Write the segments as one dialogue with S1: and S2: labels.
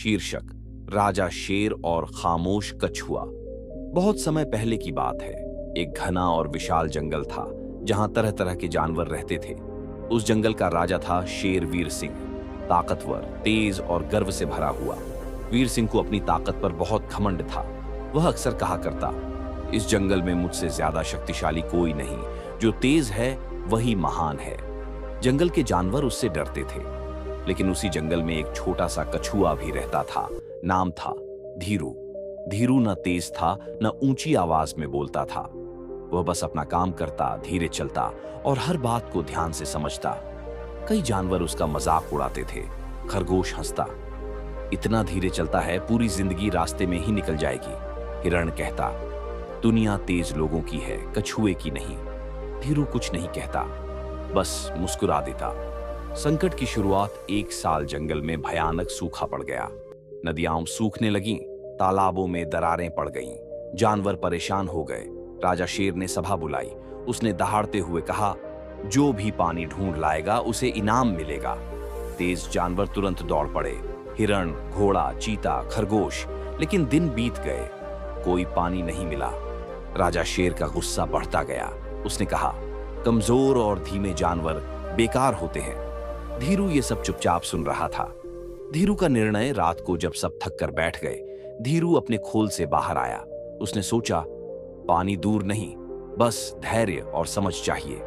S1: शीर्षक राजा शेर और खामोश कछुआ। बहुत समय पहले की बात है। एक घना और विशाल जंगल था जहां तरह तरह के जानवर रहते थे। उस जंगल का राजा था शेर वीर सिंह, ताकतवर, तेज और गर्व से भरा हुआ। वीर सिंह को अपनी ताकत पर बहुत घमंड था। वह अक्सर कहा करता, इस जंगल में मुझसे ज्यादा शक्तिशाली कोई नहीं, जो तेज है वही महान है। जंगल के जानवर उससे डरते थे। लेकिन उसी जंगल में एक छोटा सा कछुआ भी रहता था। नाम था धीरू। धीरू न तेज था न ऊंची आवाज में बोलता था। वह बस अपना काम करता, धीरे चलता और हर बात को ध्यान से समझता। कई जानवर उसका मजाक उड़ाते थे। खरगोश हंसता, इतना धीरे चलता है पूरी जिंदगी रास्ते में ही निकल जाएगी। हिरण कहता, दुनिया तेज लोगों की है, कछुए की नहीं। धीरू कुछ नहीं कहता, बस मुस्कुरा देता। संकट की शुरुआत एक साल जंगल में भयानक सूखा पड़ गया। नदियां सूखने लगीं, तालाबों में दरारें पड़ गईं, जानवर परेशान हो गए। राजा शेर ने सभा बुलाई। उसने दहाड़ते हुए कहा, जो भी पानी ढूंढ लाएगा उसे इनाम मिलेगा। तेज जानवर तुरंत दौड़ पड़े, हिरण, घोड़ा, चीता, खरगोश। लेकिन दिन बीत गए, कोई पानी नहीं मिला। राजा शेर का गुस्सा बढ़ता गया। उसने कहा, कमजोर और धीमे जानवर बेकार होते हैं। धीरू ये सब चुपचाप सुन रहा था। धीरू का निर्णय रात को जब सब थक कर बैठ गए, धीरू अपने खोल से बाहर आया। उसने सोचा, पानी दूर नहीं, बस धैर्य और समझ चाहिए।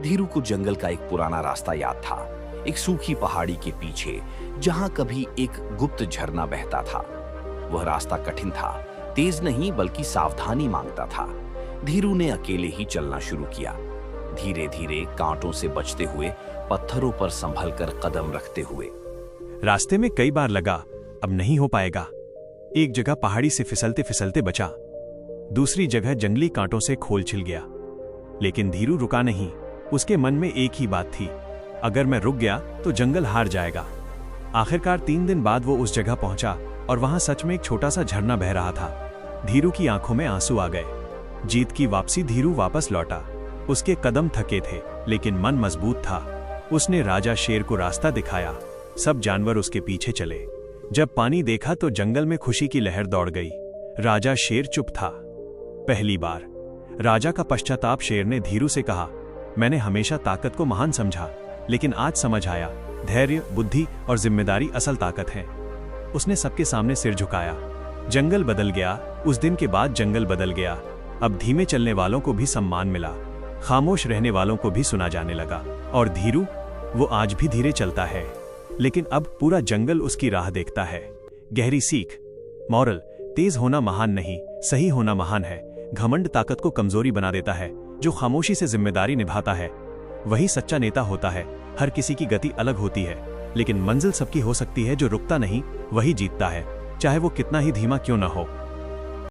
S1: धीरू को जंगल का एक पुराना रास्ता याद था, एक सूखी पहाड़ी के पीछे जहां कभी एक गुप्त झरना बहता था। वह रास्ता कठिन था, तेज नहीं बल्कि सावधानी मांगता था। धीरू ने अकेले ही चलना शुरू किया, धीरे धीरे, कांटों से बचते हुए, पत्थरों पर संभल कर कदम रखते हुए।
S2: रास्ते में कई बार लगा अब नहीं हो पाएगा। एक जगह पहाड़ी से फिसलते फिसलते बचा, दूसरी जगह जंगली कांटों से खोल छिल गया। लेकिन धीरू रुका नहीं। उसके मन में एक ही बात थी, अगर मैं रुक गया तो जंगल हार जाएगा। आखिरकार 3 दिन बाद वो उस जगह पहुंचा और वहां सच में एक छोटा सा झरना बह रहा था। धीरू की आंखों में आंसू आ गए। जीत की वापसी। धीरू वापस लौटा। उसके कदम थके थे लेकिन मन मजबूत था। उसने राजा शेर को रास्ता दिखाया। सब जानवर उसके पीछे चले। जब पानी देखा तो जंगल में खुशी की लहर दौड़ गई। राजा शेर चुप था। पहली बार राजा का पश्चाताप। शेर ने धीरू से कहा, मैंने हमेशा ताकत को महान समझा, लेकिन आज समझ आया, धैर्य, बुद्धि और जिम्मेदारी असल ताकत है। उसने सबके सामने सिर झुकाया। जंगल बदल गया। उस दिन के बाद जंगल बदल गया। अब धीमे चलने वालों को भी सम्मान मिला, खामोश रहने वालों को भी सुना जाने लगा। और धीरू, वो आज भी धीरे चलता है, लेकिन अब पूरा जंगल उसकी राह देखता है। गहरी सीख। मॉरल, तेज होना महान नहीं, सही होना महान है। घमंड ताकत को कमजोरी बना देता है। जो खामोशी से जिम्मेदारी निभाता है वही सच्चा नेता होता है। हर किसी की गति अलग होती है, लेकिन मंजिल सबकी हो सकती है। जो रुकता नहीं वही जीतता है, चाहे वो कितना ही धीमा क्यों न हो।